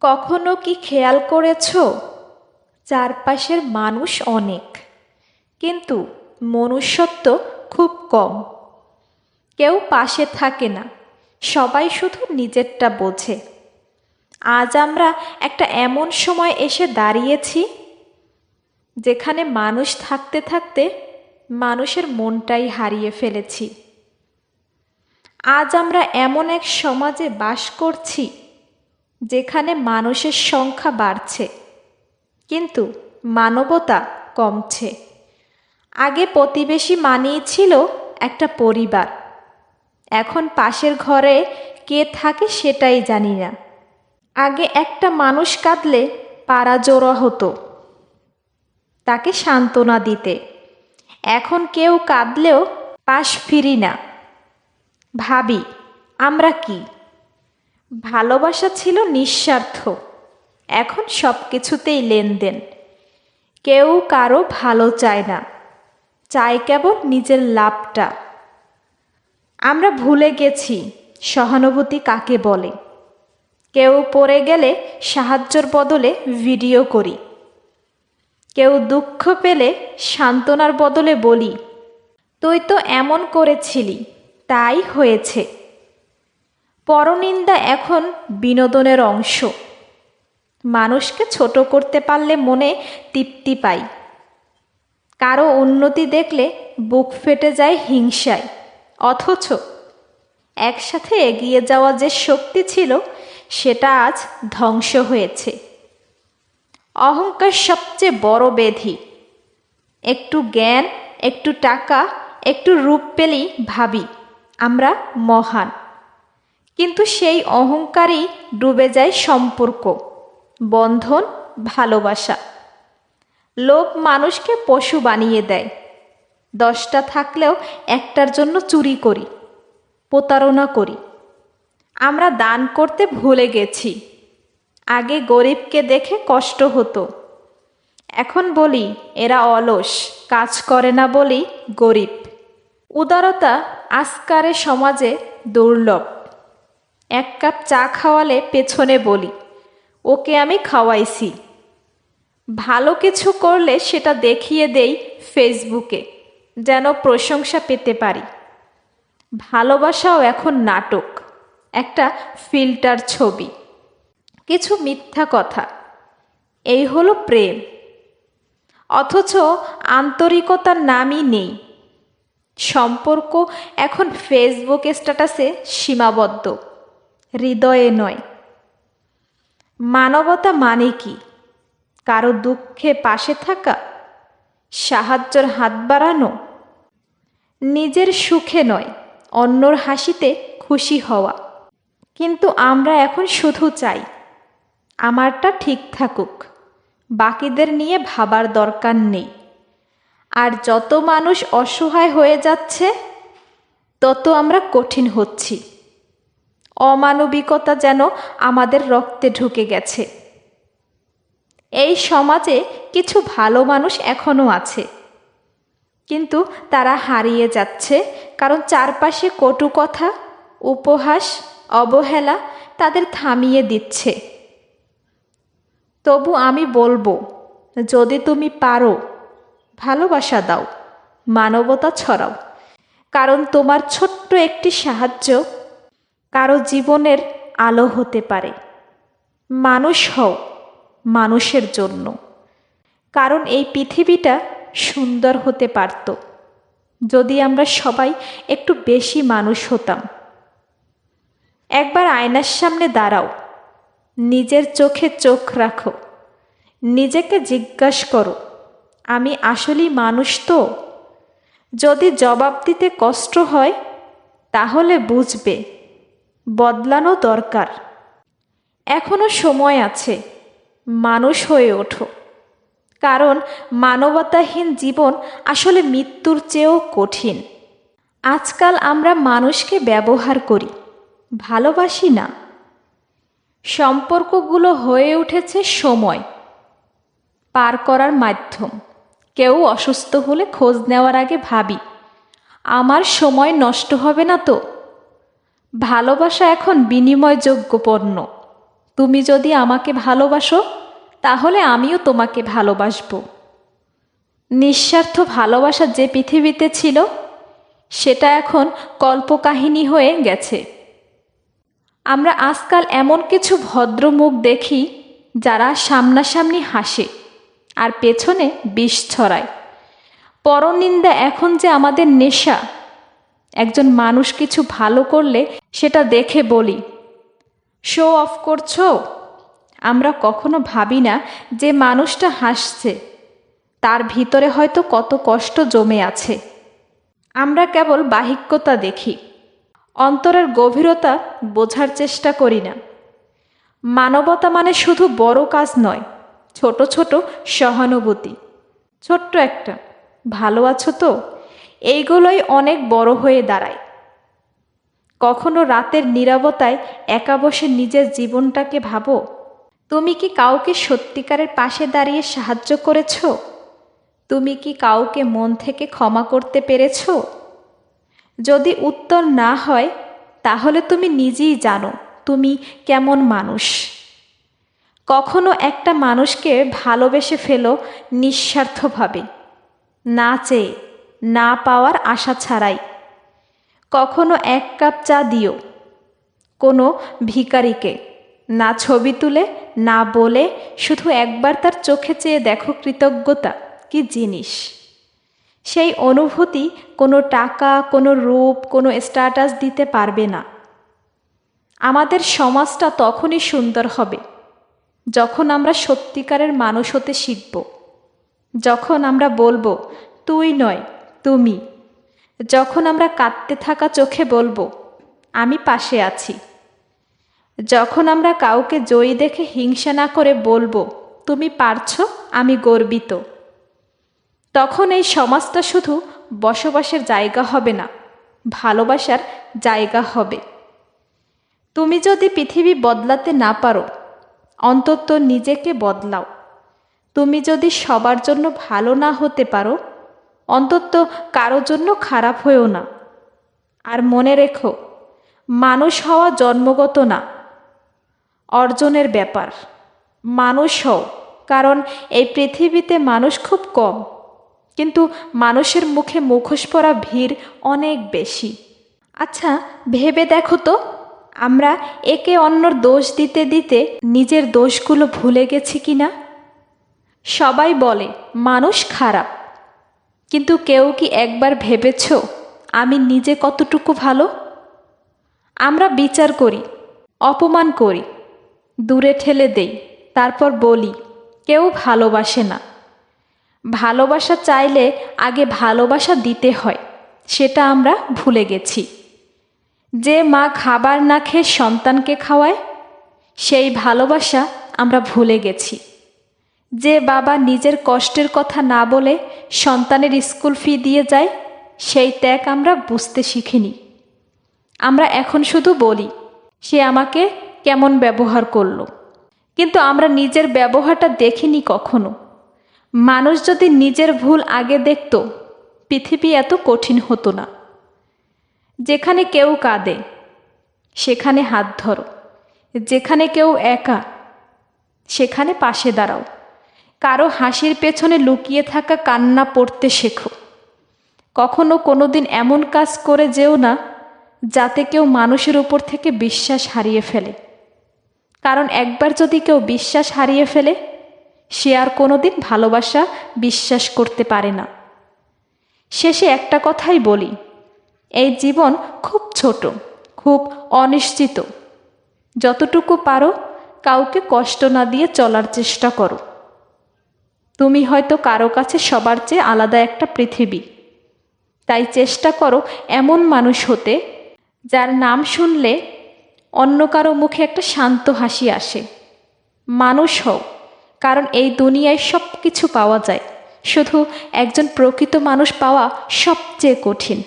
কখনো কি খেয়াল করেছো, চারপাশের মানুষ অনেক, কিন্তু মনুষ্যত্ব খুব কম। কেউ পাশে থাকে না, সবাই শুধু নিজেরটা বোঝে। আজ আমরা একটা এমন সময় এসে দাঁড়িয়েছি যেখানে মানুষ থাকতে থাকতে মানুষের মনটাই হারিয়ে ফেলেছি। আজ আমরা এমন এক সমাজে বাস করছি যেখানে মানুষের সংখ্যা বাড়ছে, কিন্তু মানবতা কমছে। আগে প্রতিবেশী মানেই ছিল একটা পরিবার, এখন পাশের ঘরে কে থাকে সেটাই জানি না। আগে একটা মানুষ কাঁদলে পাড়া জড়ো হতো তাকে সান্ত্বনা দিতে, এখন কেউ কাঁদলেও পাশ ফিরি না। ভাবি, আমরা কি? ভালোবাসা ছিল নিঃস্বার্থ, এখন সব কিছুতেই লেনদেন। কেউ কারো ভালো চায় না, চায় কেবল নিজের লাভটা। আমরা ভুলে গেছি সহানুভূতি কাকে বলে। কেউ পড়ে গেলে সাহায্যের বদলে ভিডিও করি, কেউ দুঃখ পেলে সান্ত্বনার বদলে বলি, তুই তো এমন করেছিলি তাই হয়েছে। পরনিন্দা এখন বিনোদনের অংশ। মানুষকে ছোট করতে পারলে মনে তৃপ্তি পাই, কারো উন্নতি দেখলে বুক ফেটে যায় হিংসায়। অথচ একসাথে এগিয়ে যাওয়া যে শক্তি ছিল সেটা আজ ধ্বংস হয়েছে। অহংকার সবচেয়ে বড় ব্যাধি। একটু জ্ঞান, একটু টাকা, একটু রূপ পেলেই ভাবি আমরা মহান, কিন্তু সেই অহংকারই ডুবে যায় সম্পর্ক, বন্ধন, ভালোবাসা। লোভ মানুষকে পশু বানিয়ে দেয়। 10টা থাকলেও একটার জন্য চুরি করি, প্রতারণা করি। আমরা দান করতে ভুলে গেছি। আগে গরিবকে দেখে কষ্ট হতো, এখন বলি এরা অলস, কাজ করে না বলেই গরিব। উদারতা আজকারের সমাজে দুর্লভ। এক কাপ চা খাওয়ালে পেছনে বলি, ওকে আমি খাওয়াইছি। ভালো কিছু করলে সেটা দেখিয়ে দেই ফেসবুকে, যেন প্রশংসা পেতে পারি। ভালোবাসাও এখন নাটক, একটা ফিল্টার ছবি, কিছু মিথ্যা কথা। এই হলো প্রেম। অথচ আন্তরিকতার নামই নেই। সম্পর্ক এখন ফেসবুক স্ট্যাটাসে সীমাবদ্ধ, হৃদয়ে নয়। মানবতা মানে কি? কারো দুঃখে পাশে থাকা, সাহায্যের হাত বাড়ানো, নিজের সুখে নয় অন্যর হাসিতে খুশি হওয়া। কিন্তু আমরা এখন শুধু চাই আমারটা ঠিক থাকুক, বাকিদের নিয়ে ভাবার দরকার নেই। আর যত মানুষ অসহায় হয়ে যাচ্ছে তত আমরা কঠিন হচ্ছি। অমানবিকতা যেন আমাদের রক্তে ঢুকে গেছে। এই সমাজে কিছু ভালো মানুষ এখনও আছে, কিন্তু তারা হারিয়ে যাচ্ছে, কারণ চারপাশে কটু কথা, উপহাস, অবহেলা তাদের থামিয়ে দিচ্ছে। তবু আমি বলবো, যদি তুমি পারো ভালোবাসা দাও, মানবতা ছড়াও, কারণ তোমার ছোট্ট একটি সাহায্য কারো জীবনের আলো হতে পারে। মানুষ হও মানুষের জন্য, কারণ এই পৃথিবীটা সুন্দর হতে পারত যদি আমরা সবাই একটু বেশি মানুষ হতাম। একবার আয়নার সামনে দাঁড়াও, নিজের চোখে চোখ রাখো, নিজেকে জিজ্ঞাসা করো, আমি আসলেই মানুষ তো? যদি জবাব দিতে কষ্ট হয় তাহলে বুঝবে বদলানো দরকার। এখনো সময় আছে, মানুষ হয়ে ওঠো, কারণ মানবতাহীন জীবন আসলে মৃত্যুর চেয়েও কঠিন। আজকাল আমরা মানুষকে ব্যবহার করি, ভালোবাসি না। সম্পর্কগুলো হয়ে উঠেছে সময় পার করার মাধ্যম। কেউ অসুস্থ হলে খোঁজ নেওয়ার আগে ভাবি, আমার সময় নষ্ট হবে না তো? ভালোবাসা এখন বিনিময়যোগ্য পণ্য, তুমি যদি আমাকে ভালোবাসো তাহলে আমিও তোমাকে ভালোবাসবো। নিঃস্বার্থ ভালোবাসা যে পৃথিবীতে ছিল সেটা এখন কল্পকাহিনী হয়ে গেছে। আমরা আজকাল এমন কিছু ভদ্র মুখ দেখি যারা সামনাসামনি হাসে আর পেছনে বিষ ছড়ায়। পরনিন্দা এখন যে আমাদের নেশা। একজন মানুষ কিছু ভালো করলে সেটা দেখে বলি, শো অফ করছো। আমরা কখনো ভাবি না যে মানুষটা হাসছে তার ভিতরে হয়তো কত কষ্ট জমে আছে। আমরা কেবল বাহিক্যতা দেখি, অন্তরের গভীরতা বোঝার চেষ্টা করি না। মানবতা মানে শুধু বড় কাজ নয়, ছোট ছোট সহানুভূতি, ছোট্ট একটা ভালো আছো তো, এইগুলোই অনেক বড় হয়ে দাঁড়ায়। কখনো রাতের নীরবতায় একা বসে নিজের জীবনটাকে ভাবো, তুমি কি কাউকে সত্যিকারের পাশে দাঁড়িয়ে সাহায্য করেছো? তুমি কি কাউকে মন থেকে ক্ষমা করতে পেরেছো? যদি উত্তর না হয় তাহলে তুমি নিজেই জানো তুমি কেমন মানুষ। কখনো একটা মানুষকে ভালোবেসে ফেলো নিঃস্বার্থভাবে, না চেয়ে, না পাওয়ার আশা ছাড়াই। কখনো এক কাপ চা দিও কোনো ভিখারিকে, না ছবি তুলে, না বলে, শুধু একবার তার চোখে চেয়ে দেখো কৃতজ্ঞতা কি জিনিস। সেই অনুভূতি কোনো টাকা, কোনো রূপ, কোনো স্ট্যাটাস দিতে পারবে না। আমাদের সমাজটা তখনই সুন্দর হবে যখন আমরা সত্যিকারের মানুষ হতে শিখব, যখন আমরা বলবো তুই নয় তুমি, যখন আমরা কাঁদতে থাকা চোখে বলবো আমি পাশে আছি, যখন আমরা কাউকে জয়ী দেখে হিংসা না করে বলবো তুমি পারছো, আমি গর্বিত। তখন এই সমাজটা শুধু বসবাসের জায়গা হবে না, ভালোবাসার জায়গা হবে। তুমি যদি পৃথিবী বদলাতে না পারো অন্তত নিজেকে বদলাও। তুমি যদি সবার জন্য ভালো না হতে পারো অন্তত কারো জন্য খারাপ হয়েও না। আর মনে রেখো, মানুষ হওয়া জন্মগত না, অর্জনের ব্যাপার। মানুষ হও, কারণ এই পৃথিবীতে মানুষ খুব কম, কিন্তু মানুষের মুখে মুখোশ পরা ভিড় অনেক বেশি। আচ্ছা ভেবে দেখো তো, আমরা একে অন্যর দোষ দিতে দিতে নিজের দোষগুলো ভুলে গেছি কিনা? সবাই বলে মানুষ খারাপ, কিন্তু কেউ কি একবার ভেবেছ আমি নিজে কতটুকু ভালো? আমরা বিচার করি, অপমান করি, দূরে ঠেলে দেই, তারপর বলি কেউ ভালোবাসে না। ভালোবাসা চাইলে আগে ভালোবাসা দিতে হয়, সেটা আমরা ভুলে গেছি। যে মা খাবার না খেয়ে সন্তানকে খাওয়ায় সেই ভালোবাসা আমরা ভুলে গেছি। যে বাবা নিজের কষ্টের কথা না বলে সন্তানের স্কুল ফি দিয়ে যায় সেই ত্যাগ আমরা বুঝতে শিখিনি। আমরা এখন শুধু বলি সে আমাকে কেমন ব্যবহার করলো, কিন্তু আমরা নিজের ব্যবহারটা দেখিনি কখনো। মানুষ যদি নিজের ভুল আগে দেখত পৃথিবী এত কঠিন হতো না। যেখানে কেউ কাঁদে সেখানে হাত ধরো, যেখানে কেউ একা সেখানে পাশে দাঁড়াও। কারো হাসির পেছনে লুকিয়ে থাকা কান্না পড়তে শেখো। কখনো কোনোদিন এমন কাজ করে যেও না যাতে কেউ মানুষের উপর থেকে বিশ্বাস হারিয়ে ফেলে, কারণ একবার যদি কেউ বিশ্বাস হারিয়ে ফেলে সে আর কোনোদিন ভালোবাসা বিশ্বাস করতে পারে না। শেষে একটা কথাই বলি, এই জীবন খুব ছোট, খুব অনিশ্চিত। যতটুকু পারো কাউকে কষ্ট না দিয়ে চলার চেষ্টা করো। তুমি হয়তো কারো কাছে সবার চেয়ে আলাদা একটা পৃথিবী, তাই চেষ্টা করো এমন মানুষ হতে যার নাম শুনলে অন্য কারো মুখে একটা শান্ত হাসি আসে। মানুষ হও, কারণ এই দুনিয়ায় সব কিছু পাওয়া যায়, শুধু একজন প্রকৃত মানুষ পাওয়া সবচেয়ে কঠিন।